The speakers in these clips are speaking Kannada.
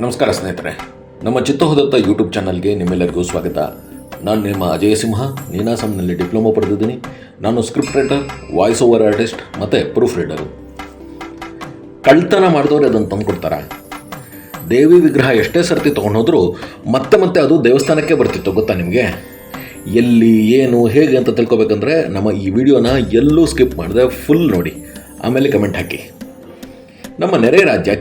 ನಮಸ್ಕಾರ ಸ್ನೇಹಿತರೆ, ನಮ್ಮ ಚಿತ್ತೋಹದತ್ತ ಯೂಟ್ಯೂಬ್ ಚಾನಲ್ಗೆ ನಿಮ್ಮೆಲ್ಲರಿಗೂ ಸ್ವಾಗತ. ನಾನು ನಿಮ್ಮ ಅಜಯ ಸಿಂಹ. ನೀನಾಸಂನಲ್ಲಿ ಡಿಪ್ಲೊಮಾ ಪಡೆದಿದ್ದೀನಿ. ನಾನು script writer, voice over artist ಮತ್ತು ಪ್ರೂಫ್ ರೀಡರು. ಕಳ್ತನ ಮಾಡಿದವ್ರು ಅದನ್ನು ತಂದುಕೊಡ್ತಾರೆ. ದೇವಿ ವಿಗ್ರಹ ಎಷ್ಟೇ ಸರ್ತಿ ತೊಗೊಂಡೋದ್ರೂ ಮತ್ತೆ ಮತ್ತೆ ಅದು ದೇವಸ್ಥಾನಕ್ಕೆ ಬರ್ತಿತ್ತು. ಗೊತ್ತಾ ನಿಮಗೆ? ಎಲ್ಲಿ, ಏನು, ಹೇಗೆ ಅಂತ ತಿಳ್ಕೊಬೇಕಂದ್ರೆ ನಮ್ಮ ಈ ವಿಡಿಯೋನ ಎಲ್ಲೂ ಸ್ಕಿಪ್ ಮಾಡಿದೆ ಫುಲ್ ನೋಡಿ, ಆಮೇಲೆ ಕಮೆಂಟ್ ಹಾಕಿ. ನಮ್ಮ ನೆರೆ ರಾಜ್ಯ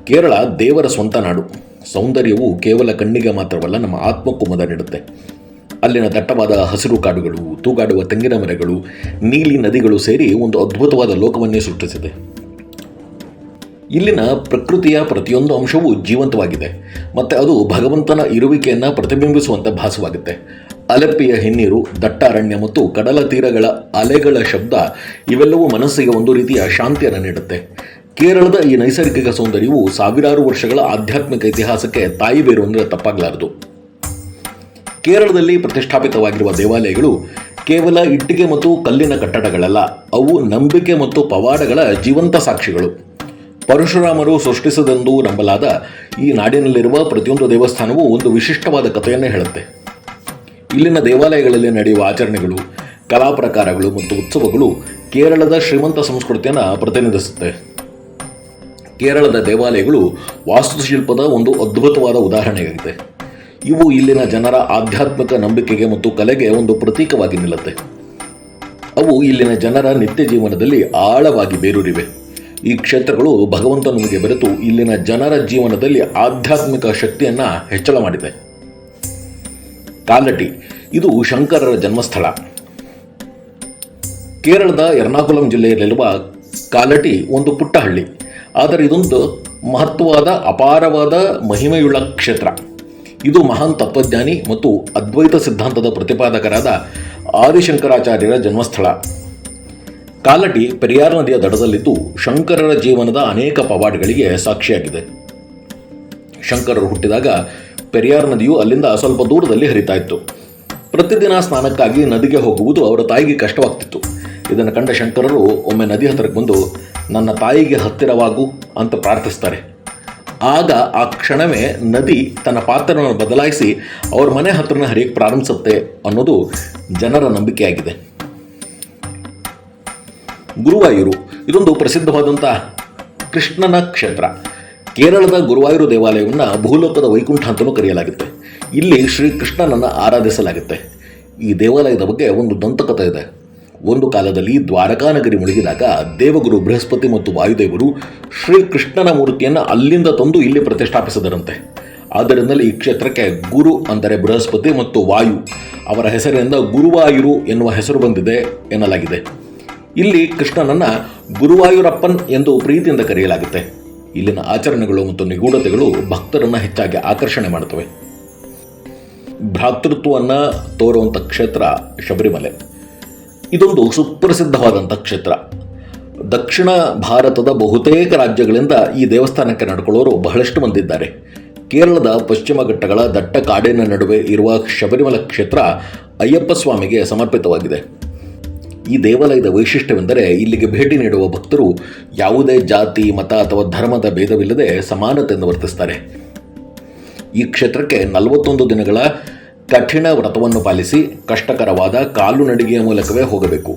ಕೇರಳ ದೇವರ ಸ್ವಂತ ನಾಡು. ಸೌಂದರ್ಯವು ಕೇವಲ ಕಣ್ಣಿಗೆ ಮಾತ್ರವಲ್ಲ, ನಮ್ಮ ಆತ್ಮಕ್ಕೂ ಮದ ನೀಡುತ್ತೆ. ಅಲ್ಲಿನ ದಟ್ಟವಾದ ಹಸಿರು ಕಾಡುಗಳು, ತೂಗಾಡುವ ತೆಂಗಿನ ಮರಗಳು, ನೀಲಿ ನದಿಗಳು ಸೇರಿ ಒಂದು ಅದ್ಭುತವಾದ ಲೋಕವನ್ನೇ ಸೃಷ್ಟಿಸಿದೆ. ಇಲ್ಲಿನ ಪ್ರಕೃತಿಯ ಪ್ರತಿಯೊಂದು ಅಂಶವೂ ಜೀವಂತವಾಗಿದೆ ಮತ್ತು ಅದು ಭಗವಂತನ ಇರುವಿಕೆಯನ್ನು ಪ್ರತಿಬಿಂಬಿಸುವಂತೆ ಭಾಸವಾಗುತ್ತೆ. ಅಲೆಪ್ಪಿಯ ಹಿನ್ನೀರು, ದಟ್ಟ ಅರಣ್ಯ ಮತ್ತು ಕಡಲ ತೀರಗಳ ಅಲೆಗಳ ಶಬ್ದ ಇವೆಲ್ಲವೂ ಮನಸ್ಸಿಗೆ ಒಂದು ರೀತಿಯ ಶಾಂತಿಯನ್ನು ನೀಡುತ್ತೆ. ಕೇರಳದ ಈ ನೈಸರ್ಗಿಕ ಸೌಂದರ್ಯವು ಸಾವಿರಾರು ವರ್ಷಗಳ ಆಧ್ಯಾತ್ಮಿಕ ಇತಿಹಾಸಕ್ಕೆ ತಾಯಿ ಬೇರು ಅಂದರೆ ತಪ್ಪಾಗಲಾರದು. ಕೇರಳದಲ್ಲಿ ಪ್ರತಿಷ್ಠಾಪಿತವಾಗಿರುವ ದೇವಾಲಯಗಳು ಕೇವಲ ಇಟ್ಟಿಗೆ ಮತ್ತು ಕಲ್ಲಿನ ಕಟ್ಟಡಗಳಲ್ಲ, ಅವು ನಂಬಿಕೆ ಮತ್ತು ಪವಾಡಗಳ ಜೀವಂತ ಸಾಕ್ಷಿಗಳು. ಪರಶುರಾಮರು ಸೃಷ್ಟಿಸದೆಂದು ನಂಬಲಾದ ಈ ನಾಡಿನಲ್ಲಿರುವ ಪ್ರತಿಯೊಂದು ದೇವಸ್ಥಾನವೂ ಒಂದು ವಿಶಿಷ್ಟವಾದ ಕಥೆಯನ್ನೇ ಹೇಳುತ್ತೆ. ಇಲ್ಲಿನ ದೇವಾಲಯಗಳಲ್ಲಿ ನಡೆಯುವ ಆಚರಣೆಗಳು, ಕಲಾ ಪ್ರಕಾರಗಳು ಮತ್ತು ಉತ್ಸವಗಳು ಕೇರಳದ ಶ್ರೀಮಂತ ಸಂಸ್ಕೃತಿಯನ್ನು ಪ್ರತಿನಿಧಿಸುತ್ತೆ. ಕೇರಳದ ದೇವಾಲಯಗಳು ವಾಸ್ತುಶಿಲ್ಪದ ಒಂದು ಅದ್ಭುತವಾದ ಉದಾಹರಣೆಯಾಗಿದೆ. ಇವು ಇಲ್ಲಿನ ಜನರ ಆಧ್ಯಾತ್ಮಿಕ ನಂಬಿಕೆಗೆ ಮತ್ತು ಕಲೆಗೆ ಒಂದು ಪ್ರತೀಕವಾಗಿ ನಿಲ್ಲುತ್ತೆ. ಅವು ಇಲ್ಲಿನ ಜನರ ನಿತ್ಯ ಜೀವನದಲ್ಲಿ ಆಳವಾಗಿ ಬೇರೂರಿವೆ. ಈ ಕ್ಷೇತ್ರಗಳು ಭಗವಂತನೊಂದಿಗೆ ಬೆರೆತು ಇಲ್ಲಿನ ಜನರ ಜೀವನದಲ್ಲಿ ಆಧ್ಯಾತ್ಮಿಕ ಶಕ್ತಿಯನ್ನು ಹೆಚ್ಚಳ ಮಾಡಿದೆ. ಕಾಲಟಿ, ಇದು ಶಂಕರರ ಜನ್ಮಸ್ಥಳ. ಕೇರಳದ ಎರ್ನಾಕುಲಂ ಜಿಲ್ಲೆಯಲ್ಲಿರುವ ಕಾಲಟಿ ಒಂದು ಪುಟ್ಟ ಹಳ್ಳಿ, ಆದರೆ ಇದೊಂದು ಮಹತ್ವವಾದ, ಅಪಾರವಾದ, ಮಹಿಮೆಯುಳ್ಳ ಕ್ಷೇತ್ರ. ಇದು ಮಹಾನ್ ತತ್ವಜ್ಞಾನಿ ಮತ್ತು ಅದ್ವೈತ ಸಿದ್ಧಾಂತದ ಪ್ರತಿಪಾದಕರಾದ ಆದಿಶಂಕರಾಚಾರ್ಯರ ಜನ್ಮಸ್ಥಳ. ಕಾಲಟಿ ಪೆರಿಯಾರ್ ನದಿಯ ದಡದಲ್ಲಿದ್ದು ಶಂಕರರ ಜೀವನದ ಅನೇಕ ಪವಾಡಗಳಿಗೆ ಸಾಕ್ಷಿಯಾಗಿದೆ. ಶಂಕರರು ಹುಟ್ಟಿದಾಗ ಪೆರಿಯಾರ್ ನದಿಯು ಅಲ್ಲಿಂದ ಸ್ವಲ್ಪ ದೂರದಲ್ಲಿ ಹರಿತಾ ಇತ್ತು. ಪ್ರತಿದಿನ ಸ್ನಾನಕ್ಕಾಗಿ ನದಿಗೆ ಹೋಗುವುದು ಅವರ ತಾಯಿಗೆ ಕಷ್ಟವಾಗ್ತಿತ್ತು. ಇದನ್ನು ಕಂಡ ಶಂಕರರು ಒಮ್ಮೆ ನದಿ ಹತ್ತಿರಕ್ಕೆ ಬಂದು, ನನ್ನ ತಾಯಿಗೆ ಹತ್ತಿರವಾಗು ಅಂತ ಪ್ರಾರ್ಥಿಸ್ತಾರೆ. ಆಗ ಆ ಕ್ಷಣವೇ ನದಿ ತನ್ನ ಪಾತ್ರವನ್ನು ಬದಲಾಯಿಸಿ ಅವ್ರ ಮನೆ ಹತ್ತಿರನ ಹರಿಯಕ್ಕೆ ಪ್ರಾರಂಭಿಸುತ್ತೆ ಅನ್ನೋದು ಜನರ ನಂಬಿಕೆಯಾಗಿದೆ. ಗುರುವಾಯೂರು, ಇದೊಂದು ಪ್ರಸಿದ್ಧವಾದಂಥ ಕೃಷ್ಣನ ಕ್ಷೇತ್ರ. ಕೇರಳದ ಗುರುವಾಯೂರು ದೇವಾಲಯವನ್ನು ಭೂಲೋಕದ ವೈಕುಂಠ ಅಂತಲೂ ಕರೆಯಲಾಗುತ್ತೆ. ಇಲ್ಲಿ ಶ್ರೀಕೃಷ್ಣನನ್ನು ಆರಾಧಿಸಲಾಗುತ್ತೆ. ಈ ದೇವಾಲಯದ ಬಗ್ಗೆ ಒಂದು ದಂತಕಥೆ ಇದೆ. ಒಂದು ಕಾಲದಲ್ಲಿ ದ್ವಾರಕಾ ನಗರಿ ಮುಳುಗಿದಾಗ ದೇವಗುರು ಬೃಹಸ್ಪತಿ ಮತ್ತು ವಾಯುದೇವರು ಶ್ರೀಕೃಷ್ಣನ ಮೂರ್ತಿಯನ್ನು ಅಲ್ಲಿಂದ ತಂದು ಇಲ್ಲಿ ಪ್ರತಿಷ್ಠಾಪಿಸಿದರಂತೆ. ಆದ್ದರಿಂದಲೇ ಈ ಕ್ಷೇತ್ರಕ್ಕೆ ಗುರು ಅಂದರೆ ಬೃಹಸ್ಪತಿ ಮತ್ತು ವಾಯು ಅವರ ಹೆಸರಿನಿಂದ ಗುರುವಾಯೂರು ಎನ್ನುವ ಹೆಸರು ಬಂದಿದೆ ಎನ್ನಲಾಗಿದೆ. ಇಲ್ಲಿ ಕೃಷ್ಣನನ್ನು ಗುರುವಾಯೂರಪ್ಪನ್ ಎಂದು ಪ್ರೀತಿಯಿಂದ ಕರೆಯಲಾಗುತ್ತೆ. ಇಲ್ಲಿನ ಆಚರಣೆಗಳು ಮತ್ತು ನಿಗೂಢತೆಗಳು ಭಕ್ತರನ್ನು ಹೆಚ್ಚಾಗಿ ಆಕರ್ಷಣೆ ಮಾಡುತ್ತವೆ. ಭ್ರಾತೃತ್ವವನ್ನು ತೋರುವಂಥ ಕ್ಷೇತ್ರ ಶಬರಿಮಲೆ. ಇದೊಂದು ಸುಪ್ರಸಿದ್ಧವಾದಂಥ ಕ್ಷೇತ್ರ. ದಕ್ಷಿಣ ಭಾರತದ ಬಹುತೇಕ ರಾಜ್ಯಗಳಿಂದ ಈ ದೇವಸ್ಥಾನಕ್ಕೆ ನಡ್ಕೊಳ್ಳೋರು ಬಹಳಷ್ಟು ಮಂದಿ ಇದ್ದಾರೆ. ಕೇರಳದ ಪಶ್ಚಿಮ ಘಟ್ಟಗಳ ದಟ್ಟ ಕಾಡಿನ ನಡುವೆ ಇರುವ ಶಬರಿಮಲೆ ಕ್ಷೇತ್ರ ಅಯ್ಯಪ್ಪ ಸ್ವಾಮಿಗೆ ಸಮರ್ಪಿತವಾಗಿದೆ. ಈ ದೇವಾಲಯದ ವೈಶಿಷ್ಟ್ಯವೆಂದರೆ ಇಲ್ಲಿಗೆ ಭೇಟಿ ನೀಡುವ ಭಕ್ತರು ಯಾವುದೇ ಜಾತಿ, ಮತ ಅಥವಾ ಧರ್ಮದ ಭೇದವಿಲ್ಲದೆ ಸಮಾನತೆಯಿಂದ ವರ್ತಿಸ್ತಾರೆ. ಈ ಕ್ಷೇತ್ರಕ್ಕೆ 41 ದಿನಗಳ ಕಠಿಣ ವ್ರತವನ್ನು ಪಾಲಿಸಿ ಕಷ್ಟಕರವಾದ ಕಾಲು ನಡಿಗೆಯ ಮೂಲಕವೇ ಹೋಗಬೇಕು.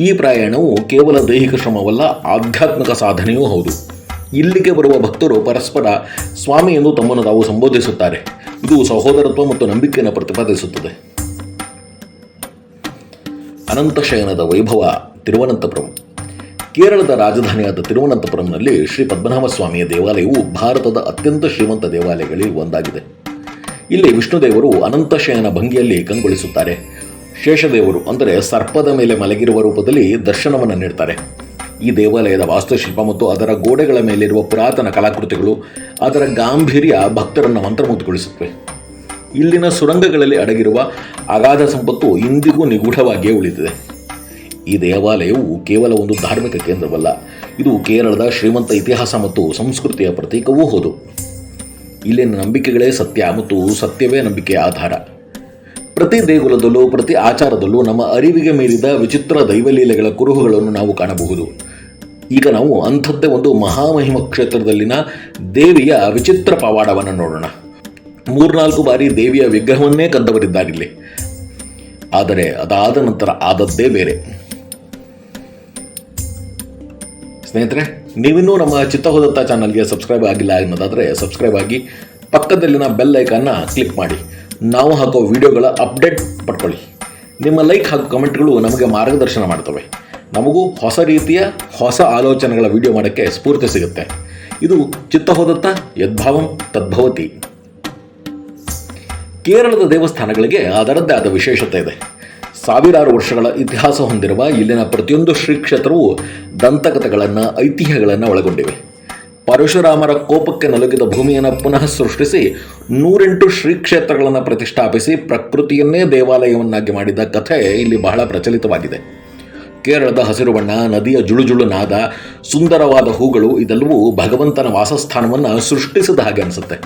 ಈ ಪ್ರಯಾಣವು ಕೇವಲ ದೈಹಿಕ ಶ್ರಮವಲ್ಲ, ಆಧ್ಯಾತ್ಮಿಕ ಸಾಧನೆಯೂ ಹೌದು. ಇಲ್ಲಿಗೆ ಬರುವ ಭಕ್ತರು ಪರಸ್ಪರ ಸ್ವಾಮಿ ಎಂದು ತಮ್ಮನ್ನು ತಾವು ಸಂಬೋಧಿಸುತ್ತಾರೆ. ಇದು ಸಹೋದರತ್ವ ಮತ್ತು ನಂಬಿಕೆಯನ್ನು ಪ್ರತಿಪಾದಿಸುತ್ತದೆ. ಅನಂತಶಯನದ ವೈಭವ, ತಿರುವನಂತಪುರಂ. ಕೇರಳದ ರಾಜಧಾನಿಯಾದ ತಿರುವನಂತಪುರಂನಲ್ಲಿ ಶ್ರೀ ಪದ್ಮನಾಭ ಸ್ವಾಮಿಯ ದೇವಾಲಯವು ಭಾರತದ ಅತ್ಯಂತ ಶ್ರೀಮಂತ ದೇವಾಲಯಗಳಲ್ಲಿ ಒಂದಾಗಿದೆ. ಇಲ್ಲಿ ವಿಷ್ಣುದೇವರು ಅನಂತಶಯನ ಭಂಗಿಯಲ್ಲಿ ಕಂಗೊಳಿಸುತ್ತಾರೆ. ಶೇಷದೇವರು ಅಂದರೆ ಸರ್ಪದ ಮೇಲೆ ಮಲಗಿರುವ ರೂಪದಲ್ಲಿ ದರ್ಶನವನ್ನು ನೀಡ್ತಾರೆ. ಈ ದೇವಾಲಯದ ವಾಸ್ತುಶಿಲ್ಪ ಮತ್ತು ಅದರ ಗೋಡೆಗಳ ಮೇಲಿರುವ ಪುರಾತನ ಕಲಾಕೃತಿಗಳು ಅದರ ಗಾಂಭೀರ್ಯ ಭಕ್ತರನ್ನು ಮಂತ್ರಮುಗ್ಧಗೊಳಿಸುತ್ತವೆ. ಇಲ್ಲಿನ ಸುರಂಗಗಳಲ್ಲಿ ಅಡಗಿರುವ ಅಗಾಧ ಸಂಪತ್ತು ಇಂದಿಗೂ ನಿಗೂಢವಾಗಿಯೇ ಉಳಿದಿದೆ. ಈ ದೇವಾಲಯವು ಕೇವಲ ಒಂದು ಧಾರ್ಮಿಕ ಕೇಂದ್ರವಲ್ಲ, ಇದು ಕೇರಳದ ಶ್ರೀಮಂತ ಇತಿಹಾಸ ಮತ್ತು ಸಂಸ್ಕೃತಿಯ ಪ್ರತೀಕವೂ ಹೌದು. ಇಲ್ಲಿನ ನಂಬಿಕೆಗಳೇ ಸತ್ಯ ಮತ್ತು ಸತ್ಯವೇ ನಂಬಿಕೆಯ ಆಧಾರ. ಪ್ರತಿ ದೇಗುಲದಲ್ಲೂ ಪ್ರತಿ ಆಚಾರದಲ್ಲೂ ನಮ್ಮ ಅರಿವಿಗೆ ಮೀರಿದ ವಿಚಿತ್ರ ದೈವಲೀಲೆಗಳ ಕುರುಹುಗಳನ್ನು ನಾವು ಕಾಣಬಹುದು. ಈಗ ನಾವು ಅಂಥದ್ದೇ ಒಂದು ಮಹಾಮಹಿಮ ಕ್ಷೇತ್ರದಲ್ಲಿನ ದೇವಿಯ ವಿಚಿತ್ರ ಪವಾಡವನ್ನು ನೋಡೋಣ. 3-4 ಬಾರಿ ದೇವಿಯ ವಿಗ್ರಹವನ್ನೇ ಕದ್ದವರಿದ್ದಾರಿಲ್ಲಿ. ಆದರೆ ಅದಾದ ನಂತರ ಆದದ್ದೇ ಬೇರೆ. ಸ್ನೇಹಿತರೆ, ನೀವಿನ್ನೂ ನಮ್ಮ ಚಿತ್ತಹೋದತ್ತ ಚಾನಲ್ಗೆ ಸಬ್ಸ್ಕ್ರೈಬ್ ಆಗಿಲ್ಲ ಅನ್ನೋದಾದರೆ ಸಬ್ಸ್ಕ್ರೈಬ್ ಆಗಿ ಪಕ್ಕದಲ್ಲಿನ ಬೆಲ್ ಐಕಾನ್ನ ಕ್ಲಿಕ್ ಮಾಡಿ ನಾವು ಹಾಕೋ ವಿಡಿಯೋಗಳ ಅಪ್ಡೇಟ್ ಪಡ್ಕೊಳ್ಳಿ. ನಿಮ್ಮ ಲೈಕ್ ಹಾಗೂ ಕಮೆಂಟ್ಗಳು ನಮಗೆ ಮಾರ್ಗದರ್ಶನ ಮಾಡ್ತವೆ. ನಮಗೂ ಹೊಸ ರೀತಿಯ ಹೊಸ ಆಲೋಚನೆಗಳ ವಿಡಿಯೋ ಮಾಡೋಕ್ಕೆ ಸ್ಫೂರ್ತಿ ಸಿಗುತ್ತೆ. ಇದು ಚಿತ್ತಹೋದತ್ತ ಯದ್ಭಾವಂ ತದ್ಭವತಿ. ಕೇರಳದ ದೇವಸ್ಥಾನಗಳಿಗೆ ಅದರದ್ದೇ ಆದ ವಿಶೇಷತೆ ಇದೆ. ಸಾವಿರಾರು ವರ್ಷಗಳ ಇತಿಹಾಸ ಹೊಂದಿರುವ ಇಲ್ಲಿನ ಪ್ರತಿಯೊಂದು ಶ್ರೀ ಕ್ಷೇತ್ರವು ದಂತಕಥೆಗಳನ್ನು, ಐತಿಹ್ಯಗಳನ್ನು ಒಳಗೊಂಡಿವೆ. ಪರಶುರಾಮರ ಕೋಪಕ್ಕೆ ನಲುಗಿದ ಭೂಮಿಯನ್ನು ಪುನಃ ಸೃಷ್ಟಿಸಿ 108 ಶ್ರೀ ಕ್ಷೇತ್ರಗಳನ್ನು ಪ್ರತಿಷ್ಠಾಪಿಸಿ ಪ್ರಕೃತಿಯನ್ನೇ ದೇವಾಲಯವನ್ನಾಗಿ ಮಾಡಿದ ಕಥೆ ಇಲ್ಲಿ ಬಹಳ ಪ್ರಚಲಿತವಾಗಿದೆ. ಕೇರಳದ ಹಸಿರು ಬಣ್ಣ, ನದಿಯ ಜುಳುಜುಳು ನಾದ, ಸುಂದರವಾದ ಹೂಗಳು ಇದೆಲ್ಲವೂ ಭಗವಂತನ ವಾಸಸ್ಥಾನವನ್ನು ಸೃಷ್ಟಿಸಿದ ಹಾಗೆ ಅನಿಸುತ್ತೆ.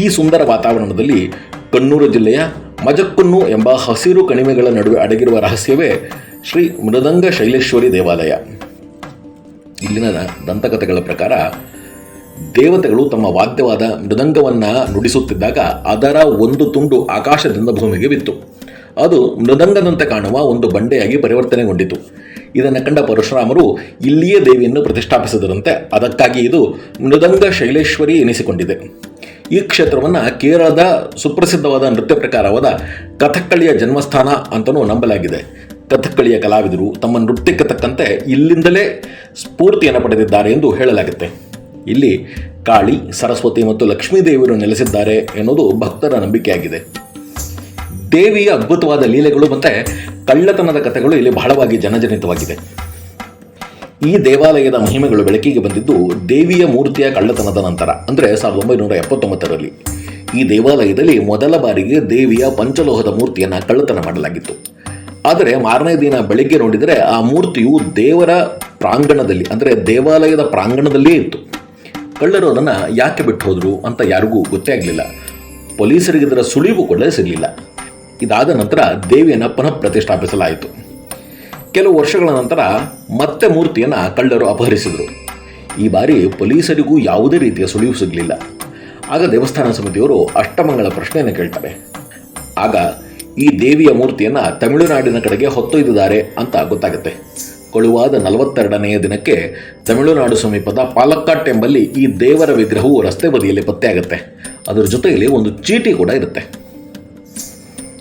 ಈ ಸುಂದರ ವಾತಾವರಣದಲ್ಲಿ ಕಣ್ಣೂರು ಜಿಲ್ಲೆಯ ಮಜಕ್ಕುನ್ನು ಎಂಬ ಹಸಿರು ಕಣಿವೆಗಳ ನಡುವೆ ಅಡಗಿರುವ ರಹಸ್ಯವೇ ಶ್ರೀ ಮೃದಂಗ ಶೈಲೇಶ್ವರಿ ದೇವಾಲಯ. ಇಲ್ಲಿನ ದಂತಕಥೆಗಳ ಪ್ರಕಾರ ದೇವತೆಗಳು ತಮ್ಮ ವಾದ್ಯವಾದ ಮೃದಂಗವನ್ನು ನುಡಿಸುತ್ತಿದ್ದಾಗ ಅದರ ಒಂದು ತುಂಡು ಆಕಾಶದಿಂದ ಭೂಮಿಗೆ ಬಿತ್ತು. ಅದು ಮೃದಂಗದಂತೆ ಕಾಣುವ ಒಂದು ಬಂಡೆಯಾಗಿ ಪರಿವರ್ತನೆಗೊಂಡಿತು. ಇದನ್ನು ಕಂಡ ಪರಶುರಾಮರು ಇಲ್ಲಿಯೇ ದೇವಿಯನ್ನು ಪ್ರತಿಷ್ಠಾಪಿಸಿದರಂತೆ. ಅದಕ್ಕಾಗಿ ಇದು ಮೃದಂಗ ಶೈಲೇಶ್ವರಿ ಎನಿಸಿಕೊಂಡಿದೆ. ಈ ಕ್ಷೇತ್ರವನ್ನು ಕೇರಳದ ಸುಪ್ರಸಿದ್ಧವಾದ ನೃತ್ಯ ಪ್ರಕಾರವಾದ ಕಥಕ್ಕಳಿಯ ಜನ್ಮಸ್ಥಾನ ಅಂತಲೂ ನಂಬಲಾಗಿದೆ. ಕಥಕ್ಕಳಿಯ ಕಲಾವಿದರು ತಮ್ಮ ನೃತ್ಯಕ್ಕೆ ತಕ್ಕಂತೆ ಇಲ್ಲಿಂದಲೇ ಸ್ಫೂರ್ತಿಯನ್ನು ಪಡೆದಿದ್ದಾರೆ ಎಂದು ಹೇಳಲಾಗುತ್ತೆ. ಇಲ್ಲಿ ಕಾಳಿ, ಸರಸ್ವತಿ ಮತ್ತು ಲಕ್ಷ್ಮೀ ದೇವಿಯರು ನೆಲೆಸಿದ್ದಾರೆ ಎನ್ನುವುದು ಭಕ್ತರ ನಂಬಿಕೆಯಾಗಿದೆ. ದೇವಿಯ ಅದ್ಭುತವಾದ ಲೀಲೆಗಳು ಮತ್ತು ಕಳ್ಳತನದ ಕಥೆಗಳು ಇಲ್ಲಿ ಬಹಳವಾಗಿ ಜನಜನಿತವಾಗಿದೆ. ಈ ದೇವಾಲಯದ ಮಹಿಮೆಗಳು ಬೆಳಕಿಗೆ ಬಂದಿದ್ದು ದೇವಿಯ ಮೂರ್ತಿಯ ಕಳ್ಳತನದ ನಂತರ, ಅಂದರೆ 1979ರಲ್ಲಿ. ಈ ದೇವಾಲಯದಲ್ಲಿ ಮೊದಲ ಬಾರಿಗೆ ದೇವಿಯ ಪಂಚಲೋಹದ ಮೂರ್ತಿಯನ್ನು ಕಳ್ಳತನ ಮಾಡಲಾಗಿತ್ತು. ಆದರೆ ಮಾರನೇ ದಿನ ಬೆಳಿಗ್ಗೆ ನೋಡಿದರೆ ಆ ಮೂರ್ತಿಯು ದೇವರ ಪ್ರಾಂಗಣದಲ್ಲಿ, ಅಂದರೆ ದೇವಾಲಯದ ಪ್ರಾಂಗಣದಲ್ಲೇ ಇತ್ತು. ಕಳ್ಳರು ಅದನ್ನು ಯಾಕೆ ಬಿಟ್ಟು ಹೋದರು ಅಂತ ಯಾರಿಗೂ ಗೊತ್ತೇ ಆಗಲಿಲ್ಲ. ಪೊಲೀಸರಿಗೆ ಇದರ ಸುಳಿವು ಕೂಡ ಸಿಗಲಿಲ್ಲ. ಇದಾದ ನಂತರ ದೇವಿಯನ್ನು ಪುನಃ ಪ್ರತಿಷ್ಠಾಪಿಸಲಾಯಿತು. ಕೆಲವು ವರ್ಷಗಳ ನಂತರ ಮತ್ತೆ ಮೂರ್ತಿಯನ್ನು ಕಳ್ಳರು ಅಪಹರಿಸಿದರು. ಈ ಬಾರಿ ಪೊಲೀಸರಿಗೂ ಯಾವುದೇ ರೀತಿಯ ಸುಳಿವು ಸಿಗಲಿಲ್ಲ. ಆಗ ದೇವಸ್ಥಾನ ಸಮಿತಿಯವರು ಅಷ್ಟಮಂಗಳ ಪ್ರಶ್ನೆಯನ್ನು ಕೇಳ್ತಾರೆ. ಆಗ ಈ ದೇವಿಯ ಮೂರ್ತಿಯನ್ನು ತಮಿಳುನಾಡಿನ ಕಡೆಗೆ ಹೊತ್ತೊಯ್ದಿದ್ದಾರೆ ಅಂತ ಗೊತ್ತಾಗುತ್ತೆ. ಕಳುವಾದ 42ನೆಯ ದಿನಕ್ಕೆ ತಮಿಳುನಾಡು ಸಮೀಪದ ಪಾಲಕ್ಕಾಟ್ ಎಂಬಲ್ಲಿ ಈ ದೇವರ ವಿಗ್ರಹವು ರಸ್ತೆ ಬದಿಯಲ್ಲಿ ಪತ್ತೆಯಾಗುತ್ತೆ. ಅದರ ಜೊತೆಯಲ್ಲಿ ಒಂದು ಚೀಟಿ ಕೂಡ ಇರುತ್ತೆ.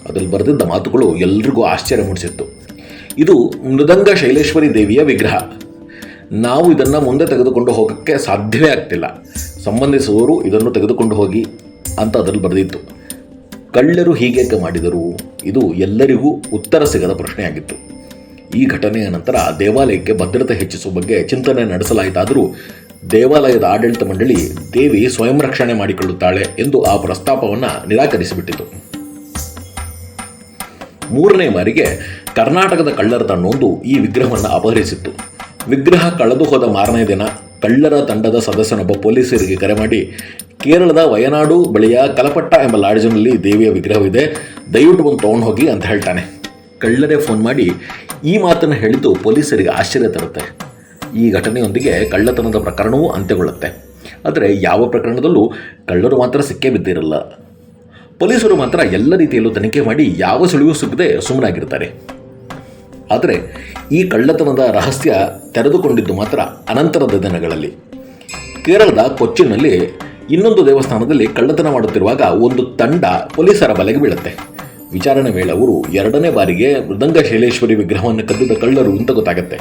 ಅದರಲ್ಲಿ ಬರೆದಿದ್ದ ಮಾತುಗಳು ಎಲ್ರಿಗೂ ಆಶ್ಚರ್ಯ ಮೂಡಿಸಿತ್ತು. ಇದು ಮೃದಂಗ ಶೈಲೇಶ್ವರಿ ದೇವಿಯ ವಿಗ್ರಹ. ನಾವು ಇದನ್ನು ಮುಂದೆ ತೆಗೆದುಕೊಂಡು ಹೋಗೋಕ್ಕೆ ಸಾಧ್ಯವೇ ಆಗ್ತಿಲ್ಲ. ಸಂಬಂಧಿಸುವವರು ಇದನ್ನು ತೆಗೆದುಕೊಂಡು ಹೋಗಿ ಅಂತ ಅದರಲ್ಲಿ ಬರೆದಿತ್ತು. ಕಳ್ಳರು ಹೀಗೇಕೆ ಮಾಡಿದರು? ಇದು ಎಲ್ಲರಿಗೂ ಉತ್ತರ ಸಿಗದ ಪ್ರಶ್ನೆಯಾಗಿತ್ತು. ಈ ಘಟನೆಯ ನಂತರ ದೇವಾಲಯಕ್ಕೆ ಭದ್ರತೆ ಹೆಚ್ಚಿಸುವ ಬಗ್ಗೆ ಚಿಂತನೆ ನಡೆಸಲಾಯಿತಾದರೂ ದೇವಾಲಯದ ಆಡಳಿತ ಮಂಡಳಿ ದೇವಿ ಸ್ವಯಂ ರಕ್ಷಣೆ ಮಾಡಿಕೊಳ್ಳುತ್ತಾಳೆ ಎಂದು ಆ ಪ್ರಸ್ತಾಪವನ್ನು ನಿರಾಕರಿಸಿಬಿಟ್ಟಿತು. 3ನೇ ಬಾರಿಗೆ ಕರ್ನಾಟಕದ ಕಳ್ಳರ ತಂಡವೊಂದು ಈ ವಿಗ್ರಹವನ್ನು ಅಪಹರಿಸಿತ್ತು. ವಿಗ್ರಹ ಕಳೆದು ಹೋದ ಮಾರನೇ ದಿನ ಕಳ್ಳರ ತಂಡದ ಸದಸ್ಯನೊಬ್ಬ ಪೊಲೀಸರಿಗೆ ಕರೆ ಮಾಡಿ, ಕೇರಳದ ವಯನಾಡು ಬಳಿಯ ಕಲಪಟ್ಟ ಎಂಬ ಲಾಡ್ಜ್ನಲ್ಲಿ ದೇವಿಯ ವಿಗ್ರಹವಿದೆ, ದಯವಿಟ್ಟು ಬಂದು ತೊಗೊಂಡು ಹೋಗಿ ಅಂತ ಹೇಳ್ತಾನೆ. ಕಳ್ಳರೇ ಫೋನ್ ಮಾಡಿ ಈ ಮಾತನ್ನು ಹೇಳಿದ್ದು ಪೊಲೀಸರಿಗೆ ಆಶ್ಚರ್ಯ ತರುತ್ತೆ. ಈ ಘಟನೆಯೊಂದಿಗೆ ಕಳ್ಳತನದ ಪ್ರಕರಣವೂ ಅಂತ್ಯಗೊಳ್ಳುತ್ತೆ. ಆದರೆ ಯಾವ ಪ್ರಕರಣದಲ್ಲೂ ಕಳ್ಳರು ಮಾತ್ರ ಸಿಕ್ಕೇ ಬಿದ್ದಿರಲ್ಲ. ಪೊಲೀಸರು ಮಾತ್ರ ಎಲ್ಲ ರೀತಿಯಲ್ಲೂ ತನಿಖೆ ಮಾಡಿ ಯಾವ ಸುಳಿವು ಸಿಗದೆ ಸುಮ್ಮನಾಗಿರ್ತಾರೆ. ಆದರೆ ಈ ಕಳ್ಳತನದ ರಹಸ್ಯ ತೆರೆದುಕೊಂಡಿದ್ದು ಮಾತ್ರ ಅನಂತರದ ದಿನಗಳಲ್ಲಿ. ಕೇರಳದ ಕೊಚ್ಚಿನಲ್ಲಿ ಇನ್ನೊಂದು ದೇವಸ್ಥಾನದಲ್ಲಿ ಕಳ್ಳತನ ಮಾಡುತ್ತಿರುವಾಗ ಒಂದು ತಂಡ ಪೊಲೀಸರ ಬಲೆಗೆ ಬೀಳುತ್ತೆ. ವಿಚಾರಣೆ ವೇಳೆ ಅವರು 2ನೇ ಬಾರಿಗೆ ಮೃದಂಗ ಶೈಲೇಶ್ವರಿ ವಿಗ್ರಹವನ್ನು ಕದ್ದಿದ್ದ ಕಳ್ಳರು ಅಂತ ಗೊತ್ತಾಗುತ್ತೆ.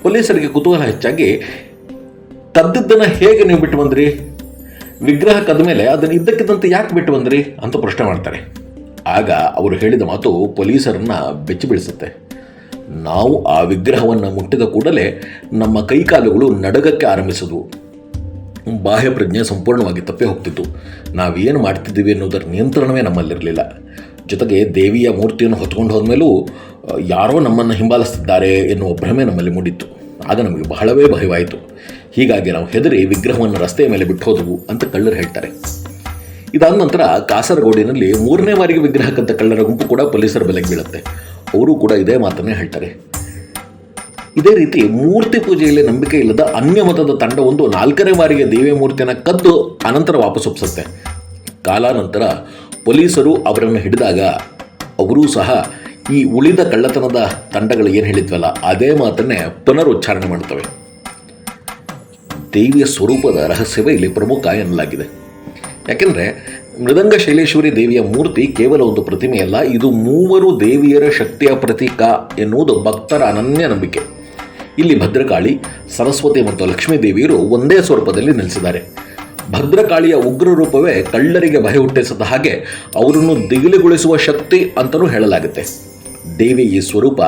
ಪೊಲೀಸರಿಗೆ ಕುತೂಹಲ ಹೆಚ್ಚಾಗಿ, ಕದ್ದಿದ್ದನ್ನು ಹೇಗೆ ನೀವು ಬಿಟ್ಟು ಬಂದ್ರಿ? ವಿಗ್ರಹ ಕದ್ದ ಮೇಲೆ ಅದನ್ನು ಇದ್ದಕ್ಕಿದ್ದಂತೆ ಯಾಕೆ ಬಿಟ್ಟು ಬಂದ್ರಿ ಅಂತ ಪ್ರಶ್ನೆ ಮಾಡ್ತಾರೆ. ಆಗ ಅವರು ಹೇಳಿದ ಮಾತು ಪೊಲೀಸರನ್ನು ಬೆಚ್ಚಿ ಬೀಳಿಸುತ್ತೆ. ನಾವು ಆ ವಿಗ್ರಹವನ್ನು ಮುಟ್ಟಿದ ಕೂಡಲೇ ನಮ್ಮ ಕೈಕಾಲುಗಳು ನಡಗಕ್ಕೆ ಆರಂಭಿಸಿದ್ವು. ಬಾಹ್ಯ ಪ್ರಜ್ಞೆ ಸಂಪೂರ್ಣವಾಗಿ ತಪ್ಪಿ ಹೋಗ್ತಿತ್ತು. ನಾವೇನು ಮಾಡ್ತಿದ್ದೀವಿ ಅನ್ನೋದರ ನಿಯಂತ್ರಣವೇ ನಮ್ಮಲ್ಲಿರಲಿಲ್ಲ. ಜೊತೆಗೆ ದೇವಿಯ ಮೂರ್ತಿಯನ್ನು ಹೊತ್ಕೊಂಡು ಹೋದ್ಮೇಲೂ ಯಾರೋ ನಮ್ಮನ್ನು ಹಿಂಬಾಲಿಸ್ತಿದ್ದಾರೆ ಎನ್ನುವ ಭ್ರಮೆ ನಮ್ಮಲ್ಲಿ ಮೂಡಿತ್ತು. ಆಗ ನಮಗೆ ಬಹಳವೇ ಭಯವಾಯಿತು. ಹೀಗಾಗಿ ನಾವು ಹೆದರಿ ವಿಗ್ರಹವನ್ನು ರಸ್ತೆಯ ಮೇಲೆ ಬಿಟ್ಟು ಹೋದವು ಅಂತ ಕಳ್ಳರು ಹೇಳ್ತಾರೆ. ಇದಾದ ನಂತರ ಕಾಸರಗೋಡಿನಲ್ಲಿ 3ನೇ ಬಾರಿಗೆ ವಿಗ್ರಹ ಕದ್ದ ಕಳ್ಳರ ಗುಂಪು ಕೂಡ ಪೊಲೀಸರ ಬಲೆಗೆ ಬೀಳುತ್ತೆ. ಅವರು ಕೂಡ ಇದೇ ಮಾತನ್ನೇ ಹೇಳ್ತಾರೆ. ಇದೇ ರೀತಿ ಮೂರ್ತಿ ಪೂಜೆಯಲ್ಲಿ ನಂಬಿಕೆ ಇಲ್ಲದ ಅನ್ಯ ಮತದ ತಂಡವೊಂದು 4ನೇ ಬಾರಿಗೆ ದೇವಿಯ ಮೂರ್ತಿಯನ್ನು ಕದ್ದು ಅನಂತರ ವಾಪಸ್ ಒಪ್ಪಿಸುತ್ತೆ. ಕಾಲಾನಂತರ ಪೊಲೀಸರು ಅವರನ್ನು ಹಿಡಿದಾಗ ಅವರೂ ಸಹ ಈ ಉಳಿದ ಕಳ್ಳತನದ ತಂಡಗಳು ಏನು ಹೇಳಿದ್ವಲ್ಲ ಅದೇ ಮಾತನ್ನೇ ಪುನರುಚ್ಚಾರಣೆ ಮಾಡ್ತವೆ. ದೇವಿಯ ಸ್ವರೂಪದ ರಹಸ್ಯವೇ ಇಲ್ಲಿ ಪ್ರಮುಖ ಎನ್ನಲಾಗಿದೆ. ಯಾಕೆಂದರೆ ಮೃದಂಗ ಶೈಲೇಶ್ವರಿ ದೇವಿಯ ಮೂರ್ತಿ ಕೇವಲ ಒಂದು ಪ್ರತಿಮೆಯಲ್ಲ, ಇದು ಮೂವರು ದೇವಿಯರ ಶಕ್ತಿಯ ಪ್ರತೀಕ ಎನ್ನುವುದು ಭಕ್ತರ ಅನನ್ಯ ನಂಬಿಕೆ. ಇಲ್ಲಿ ಭದ್ರಕಾಳಿ, ಸರಸ್ವತಿ ಮತ್ತು ಲಕ್ಷ್ಮೀ ದೇವಿಯರು ಒಂದೇ ಸ್ವರೂಪದಲ್ಲಿ ನೆಲೆಸಿದ್ದಾರೆ. ಭದ್ರಕಾಳಿಯ ಉಗ್ರ ರೂಪವೇ ಕಳ್ಳರಿಗೆ ಭಯ ಹುಟ್ಟಿಸಿದ ಹಾಗೆ ಅವರನ್ನು ದಿಗಿಲುಗೊಳಿಸುವ ಶಕ್ತಿ ಅಂತಲೂ ಹೇಳಲಾಗುತ್ತೆ. ದೇವಿ ಈ ಸ್ವರೂಪ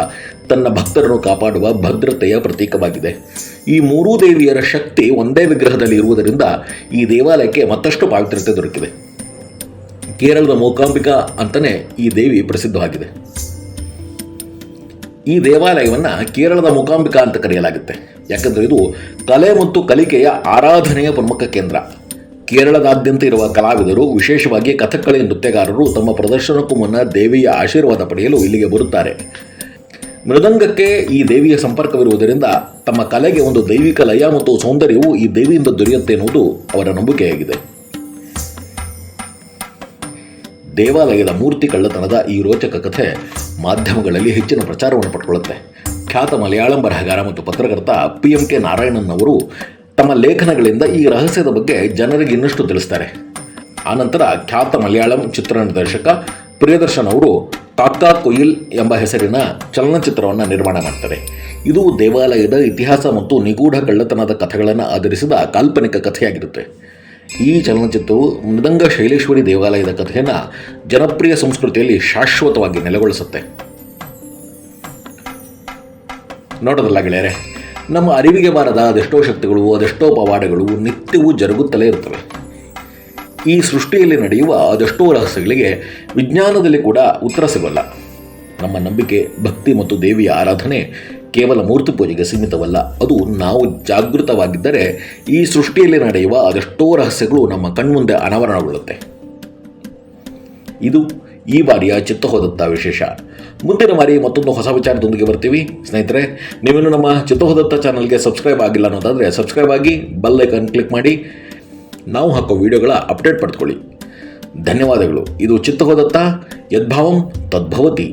ತನ್ನ ಭಕ್ತರನ್ನು ಕಾಪಾಡುವ ಭದ್ರತೆಯ ಪ್ರತೀಕವಾಗಿದೆ. ಈ ಮೂರೂ ದೇವಿಯರ ಶಕ್ತಿ ಒಂದೇ ವಿಗ್ರಹದಲ್ಲಿ ಇರುವುದರಿಂದ ಈ ದೇವಾಲಯಕ್ಕೆ ಮತ್ತಷ್ಟು ಪಾವಿತ್ರ್ಯತೆ ದೊರಕಿದೆ. ಕೇರಳದ ಮೂಕಾಂಬಿಕಾ ಅಂತಲೇ ಈ ದೇವಿ ಪ್ರಸಿದ್ಧವಾಗಿದೆ. ಈ ದೇವಾಲಯವನ್ನು ಕೇರಳದ ಮೂಕಾಂಬಿಕಾ ಅಂತ ಕರೆಯಲಾಗುತ್ತೆ. ಯಾಕಂದರೆ ಇದು ಕಲೆ ಮತ್ತು ಕಲಿಕೆಯ ಆರಾಧನೆಯ ಪ್ರಮುಖ ಕೇಂದ್ರ. ಕೇರಳದಾದ್ಯಂತ ಇರುವ ಕಲಾವಿದರು, ವಿಶೇಷವಾಗಿ ಕಥಕ್ಕಳಿ ನೃತ್ಯಗಾರರು ತಮ್ಮ ಪ್ರದರ್ಶನಕ್ಕೂ ಮುನ್ನ ದೇವಿಯ ಆಶೀರ್ವಾದ ಪಡೆಯಲು ಇಲ್ಲಿಗೆ ಬರುತ್ತಾರೆ. ಮೃದಂಗಕ್ಕೆ ಈ ದೇವಿಯ ಸಂಪರ್ಕವಿರುವುದರಿಂದ ತಮ್ಮ ಕಲೆಗೆ ಒಂದು ದೈವಿಕ ಲಯ ಮತ್ತು ಸೌಂದರ್ಯವು ಈ ದೇವಿಯಿಂದ ದೊರೆಯುತ್ತೆ ಎನ್ನುವುದು ಅವರ ನಂಬಿಕೆಯಾಗಿದೆ. ದೇವಾಲಯದ ಮೂರ್ತಿ ಕಳ್ಳತನದ ಈ ರೋಚಕ ಕಥೆ ಮಾಧ್ಯಮಗಳಲ್ಲಿ ಹೆಚ್ಚಿನ ಪ್ರಚಾರವನ್ನು ಪಡ್ಕೊಳ್ಳುತ್ತೆ. ಖ್ಯಾತ ಮಲಯಾಳಂ ಬರಹಗಾರ ಮತ್ತು ಪತ್ರಕರ್ತ PMK ನಾರಾಯಣನ್ ಅವರು ತಮ್ಮ ಲೇಖನಗಳಿಂದ ಈ ರಹಸ್ಯದ ಬಗ್ಗೆ ಜನರಿಗೆ ಇನ್ನಷ್ಟು ತಿಳಿಸ್ತಾರೆ. ಆನಂತರ ಖ್ಯಾತ ಮಲಯಾಳಂ ಚಿತ್ರ ನಿರ್ದೇಶಕ ಪ್ರಿಯದರ್ಶನ್ ಅವರು ಕಾಕಾ ಕೊಯಿಲ್ ಎಂಬ ಹೆಸರಿನ ಚಲನಚಿತ್ರವನ್ನು ನಿರ್ಮಾಣ ಮಾಡ್ತಾರೆ. ಇದು ದೇವಾಲಯದ ಇತಿಹಾಸ ಮತ್ತು ನಿಗೂಢ ಕಳ್ಳತನದ ಕಥೆಗಳನ್ನು ಆಧರಿಸಿದ ಕಾಲ್ಪನಿಕ ಕಥೆಯಾಗಿರುತ್ತೆ. ಈ ಚಲನಚಿತ್ರವು ಮೃದಂಗ ಶೈಲೇಶ್ವರಿ ದೇವಾಲಯದ ಕಥೆಯನ್ನು ಜನಪ್ರಿಯ ಸಂಸ್ಕೃತಿಯಲ್ಲಿ ಶಾಶ್ವತವಾಗಿ ನೆಲೆಗೊಳಿಸುತ್ತೆ. ನೋಡೋದಲ್ಲ ಗೆಳೆಯರೆ, ನಮ್ಮ ಅರಿವಿಗೆ ಬಾರದ ಅದೆಷ್ಟೋ ಶಕ್ತಿಗಳು, ಅದೆಷ್ಟೋ ಪವಾಡಗಳು ನಿತ್ಯವೂ ಜರುಗುತ್ತಲೇ ಇರ್ತವೆ. ಈ ಸೃಷ್ಟಿಯಲ್ಲಿ ನಡೆಯುವ ಅದೆಷ್ಟೋ ರಹಸ್ಯಗಳಿಗೆ ವಿಜ್ಞಾನದಲ್ಲಿ ಕೂಡ ಉತ್ತರ ಸಿಗಲ್ಲ. ನಮ್ಮ ನಂಬಿಕೆ, ಭಕ್ತಿ ಮತ್ತು ದೇವಿಯ ಆರಾಧನೆ ಕೇವಲ ಮೂರ್ತಿ ಪೂಜೆಗೆ ಸೀಮಿತವಲ್ಲ. ಅದು ನಾವು ಜಾಗೃತವಾಗಿದ್ದರೆ ಈ ಸೃಷ್ಟಿಯಲ್ಲಿ ನಡೆಯುವ ಅದೆಷ್ಟೋ ರಹಸ್ಯಗಳು ನಮ್ಮ ಕಣ್ಮುಂದೆ ಅನಾವರಣಗೊಳ್ಳುತ್ತೆ. ಇದು ಈ ಬಾರಿಯ ಚಿತ್ತಹೋದತ್ತ ವಿಶೇಷ. ಮುಂದಿನ ಬಾರಿ ಮತ್ತೊಂದು ಹೊಸ ವಿಚಾರದೊಂದಿಗೆ ಬರ್ತೀವಿ. ಸ್ನೇಹಿತರೆ, ನೀವೇನು ನಮ್ಮ ಚಿತ್ತಹೋದತ್ತ ಚಾನಲ್ಗೆ ಸಬ್ಸ್ಕ್ರೈಬ್ ಆಗಿಲ್ಲ ಅನ್ನೋದಾದರೆ ಸಬ್ಸ್ಕ್ರೈಬ್ ಆಗಿ, ಬೆಲ್ ಐಕಾನ್ ಕ್ಲಿಕ್ ಮಾಡಿ, ನಾವು ಹಾಕೋ ವಿಡಿಯೋಗಳ ಅಪ್ಡೇಟ್ ಪಡೆದುಕೊಳ್ಳಿ. ಧನ್ಯವಾದಗಳು. ಇದು ಚಿತ್ತಹೋದತ್ತ, ಯದ್ಭಾವಂ ತದ್ಭವತಿ.